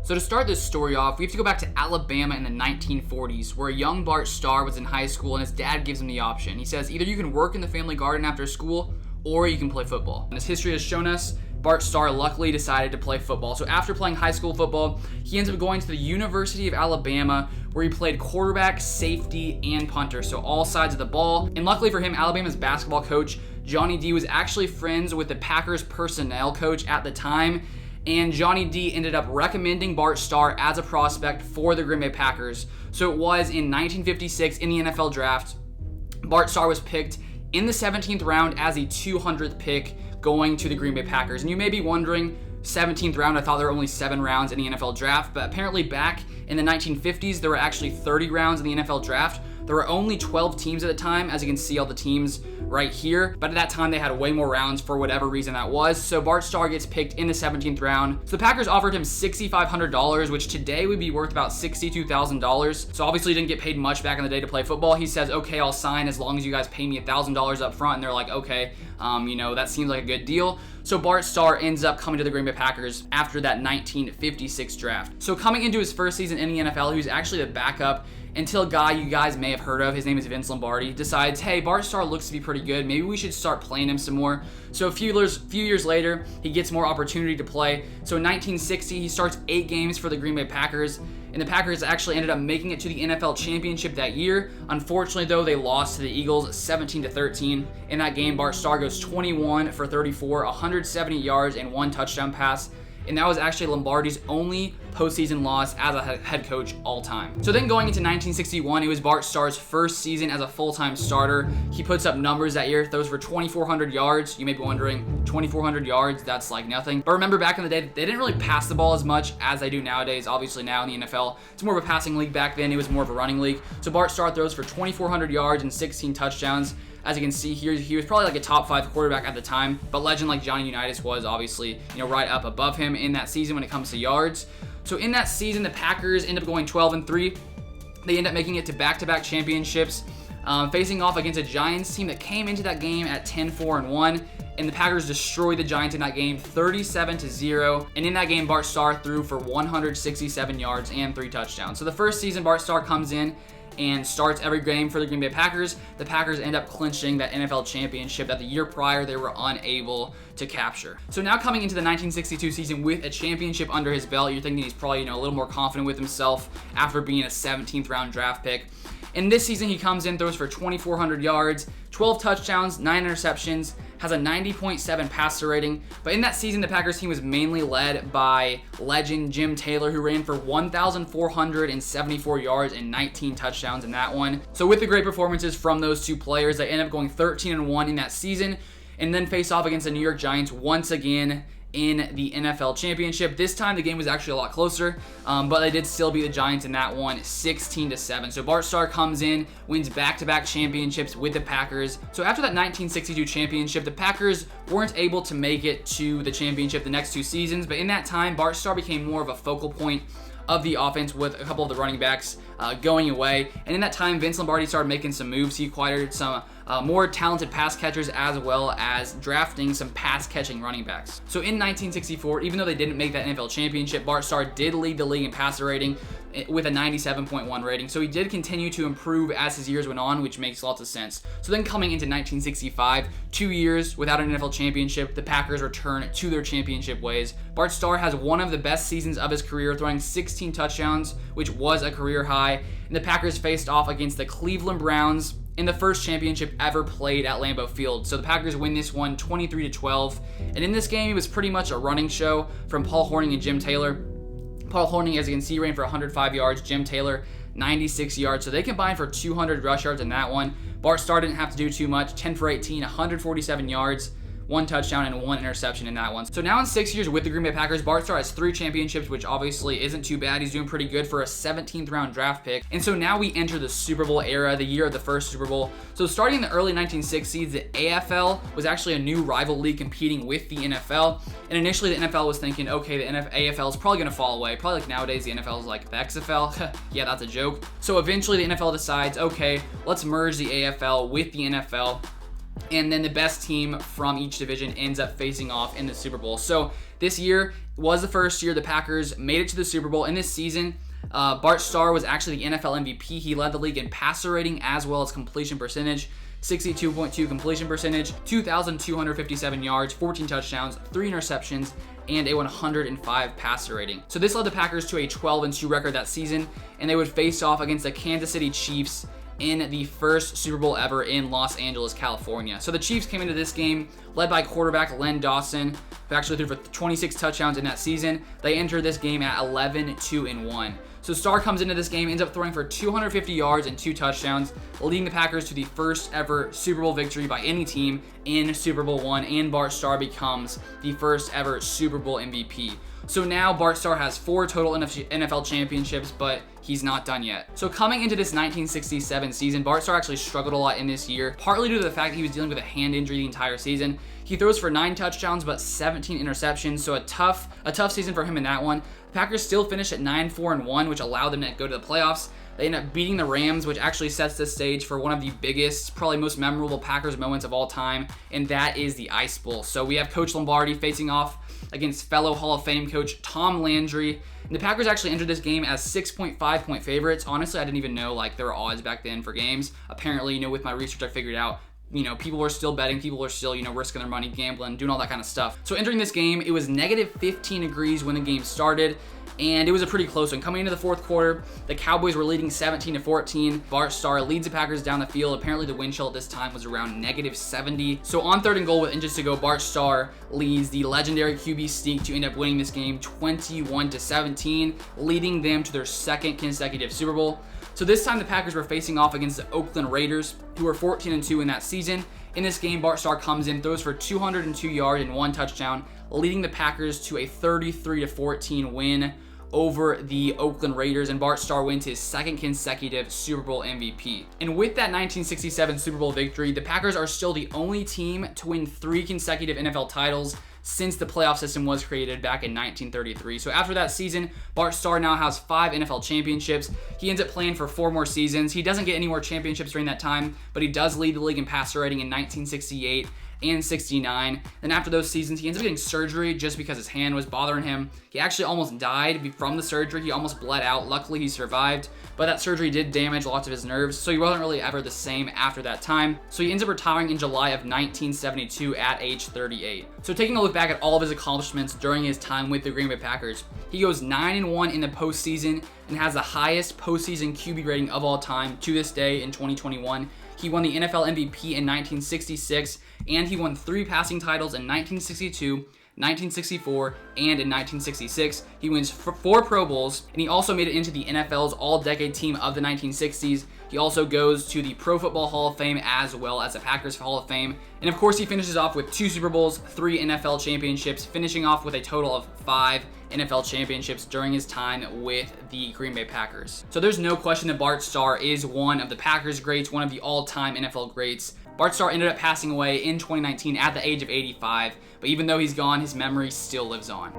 So to start this story off, we have to go back to Alabama in the 1940s, where a young Bart Starr was in high school and his dad gives him the option. He says, either you can work in the family garden after school, or you can play football. And as history has shown us, Bart Starr luckily decided to play football. So after playing high school football, he ends up going to the University of Alabama, where he played quarterback, safety, and punter, so all sides of the ball. And luckily for him, Alabama's basketball coach, Johnny D, was actually friends with the Packers personnel coach at the time, and Johnny D ended up recommending Bart Starr as a prospect for the Green Bay Packers. So it was in 1956 in the NFL draft, Bart Starr was picked in the 17th round as the 200th pick going to the Green Bay Packers. And you may be wondering, 17th round, I thought there were only 7 rounds in the NFL draft, but apparently back in the 1950s, there were actually 30 rounds in the NFL draft. There were only 12 teams at the time, as you can see all the teams right here, but at that time they had way more rounds for whatever reason that was. So Bart Starr gets picked in the 17th round. So the Packers offered him $6,500, which today would be worth about $62,000. So obviously he didn't get paid much back in the day to play football. He says, okay, I'll sign as long as you guys pay me $1,000 up front. And they're like, okay, that seems like a good deal. So Bart Starr ends up coming to the Green Bay Packers after that 1956 draft. So coming into his first season in the NFL, he was actually the backup until a guy you guys may have heard of, his name is Vince Lombardi, decides, hey, Bart Starr looks to be pretty good, maybe we should start playing him some more. So a few years later, he gets more opportunity to play. So in 1960, he starts 8 games for the Green Bay Packers, and the Packers actually ended up making it to the NFL championship that year. Unfortunately, though, they lost to the Eagles 17-13. In that game, Bart Starr goes 21 for 34, 170 yards, and 1 touchdown pass. And that was actually Lombardi's only postseason loss as a head coach all time. So then going into 1961, it was Bart Starr's first season as a full-time starter. He puts up numbers that year, throws for 2,400 yards. You may be wondering, 2,400 yards, that's like nothing. But remember back in the day, they didn't really pass the ball as much as they do nowadays. Obviously now in the NFL, it's more of a passing league. Back then, it was more of a running league. So Bart Starr throws for 2,400 yards and 16 touchdowns. As you can see here, he was probably like a top 5 quarterback at the time, but legend like Johnny Unitas was obviously, right up above him in that season when it comes to yards. So in that season, the Packers end up going 12-3. They end up making it to back-to-back championships, facing off against a Giants team that came into that game at 10-4-1. And the Packers destroyed the Giants in that game 37-0. And in that game, Bart Starr threw for 167 yards and 3 touchdowns. So the first season, Bart Starr comes in and starts every game for the Green Bay Packers. The Packers end up clinching that NFL championship that the year prior they were unable to capture. So now coming into the 1962 season with a championship under his belt, you're thinking he's probably a little more confident with himself after being a 17th round draft pick. In this season, he comes in, throws for 2,400 yards, 12 touchdowns, 9 interceptions, has a 90.7 passer rating. But in that season, the Packers team was mainly led by legend Jim Taylor, who ran for 1,474 yards and 19 touchdowns in that one. So with the great performances from those two players, they end up going 13-1 in that season, and then face off against the New York Giants once again in the NFL championship. This time the game was actually a lot closer, but they did still beat the Giants in that one 16-7. So Bart Starr comes in, wins back-to-back championships with the Packers. So after that 1962 championship, the Packers weren't able to make it to the championship the next 2 seasons, but in that time, Bart Starr became more of a focal point of the offense with a couple of the running backs going away. And in that time, Vince Lombardi started making some moves. He acquired some more talented pass catchers as well as drafting some pass-catching running backs. So in 1964, even though they didn't make that NFL championship, Bart Starr did lead the league in passer rating with a 97.1 rating. So he did continue to improve as his years went on, which makes lots of sense. So then coming into 1965, 2 years without an NFL championship, the Packers return to their championship ways. Bart Starr has one of the best seasons of his career, throwing 16 touchdowns, which was a career high. And the Packers faced off against the Cleveland Browns in the first championship ever played at Lambeau Field. So the Packers win this one 23-12. And in this game, it was pretty much a running show from Paul Hornung and Jim Taylor. Paul Hornung, as you can see, ran for 105 yards. Jim Taylor, 96 yards. So they combined for 200 rush yards in that one. Bart Starr didn't have to do too much. 10 for 18, 147 yards. 1 touchdown and 1 interception in that one. So now in 6 years with the Green Bay Packers, Bart Starr has 3 championships, which obviously isn't too bad. He's doing pretty good for a 17th round draft pick. And so now we enter the Super Bowl era, the year of the first Super Bowl. So starting in the early 1960s, the AFL was actually a new rival league competing with the NFL. And initially the NFL was thinking, okay, the AFL is probably going to fall away. Probably like nowadays the NFL is like the XFL. Yeah, that's a joke. So eventually the NFL decides, okay, let's merge the AFL with the NFL. and then the best team from each division ends up facing off in the Super Bowl. So this year was the first year the Packers made it to the Super Bowl. In this season, Bart Starr was actually the NFL MVP. He led the league in passer rating as well as completion percentage. 62.2 completion percentage, 2,257 yards, 14 touchdowns, 3 interceptions, and a 105 passer rating. So this led the Packers to a 12-2 record that season, and they would face off against the Kansas City Chiefs in the first Super Bowl ever in Los Angeles, California. So the Chiefs came into this game led by quarterback Len Dawson, who actually threw for 26 touchdowns in that season. They entered this game at 11-2-1. So Starr comes into this game, ends up throwing for 250 yards and 2 touchdowns, leading the Packers to the first ever Super Bowl victory by any team in Super Bowl I, and Bart Starr becomes the first ever Super Bowl MVP. So now Bart Starr has 4 total NFL championships, but he's not done yet. So coming into this 1967 season, Bart Starr actually struggled a lot in this year, partly due to the fact that he was dealing with a hand injury the entire season. He throws for 9 touchdowns, but 17 interceptions, so a tough season for him in that one. The Packers still finished at 9-4-1, which allowed them to go to the playoffs. They end up beating the Rams, which actually sets the stage for one of the biggest, probably most memorable Packers moments of all time, and that is the Ice Bowl. So we have Coach Lombardi facing off against fellow Hall of Fame coach Tom Landry. And the Packers actually entered this game as 6.5-point favorites. Honestly, I didn't even know there were odds back then for games. Apparently, with my research, I figured out people were still betting, people were still, risking their money, gambling, doing all that kind of stuff. So entering this game, it was negative 15 degrees when the game started, and it was a pretty close one. Coming into the fourth quarter, the Cowboys were leading 17-14. Bart Starr leads the Packers down the field. Apparently the wind chill at this time was around negative 70. So on 3rd and goal with inches to go, Bart Starr leads the legendary QB sneak to end up winning this game 21-17, leading them to their 2nd consecutive Super Bowl. So this time the Packers were facing off against the Oakland Raiders, who were 14-2 in that season. In this game, Bart Starr comes in, throws for 202 yards and 1 touchdown, leading the Packers to a 33-14 win over the Oakland Raiders, and Bart Starr wins his 2nd consecutive Super Bowl MVP. And with that 1967 Super Bowl victory, the Packers are still the only team to win 3 consecutive NFL titles since the playoff system was created back in 1933. So after that season, Bart Starr now has 5 NFL championships. He ends up playing for 4 more seasons. He doesn't get any more championships during that time, but he does lead the league in passer rating in 1968 and 69. Then after those seasons, he ends up getting surgery just because his hand was bothering him. He actually almost died from the surgery. He almost bled out. Luckily, he survived, but that surgery did damage lots of his nerves, so he wasn't really ever the same after that time. So he ends up retiring in July of 1972 at age 38. So taking a look back at all of his accomplishments during his time with the Green Bay Packers, he goes 9-1 in the postseason and has the highest postseason QB rating of all time to this day in 2021. He won the NFL MVP in 1966, and he won 3 passing titles in 1962, 1964, and in 1966. He wins 4 Pro Bowls, and he also made it into the NFL's All-Decade Team of the 1960s. He also goes to the Pro Football Hall of Fame as well as the Packers Hall of Fame. And of course, he finishes off with 2 Super Bowls, 3 NFL championships, finishing off with a total of 5 NFL championships during his time with the Green Bay Packers. So there's no question that Bart Starr is one of the Packers greats, one of the all-time NFL greats. Bart Starr ended up passing away in 2019 at the age of 85, but even though he's gone, his memory still lives on.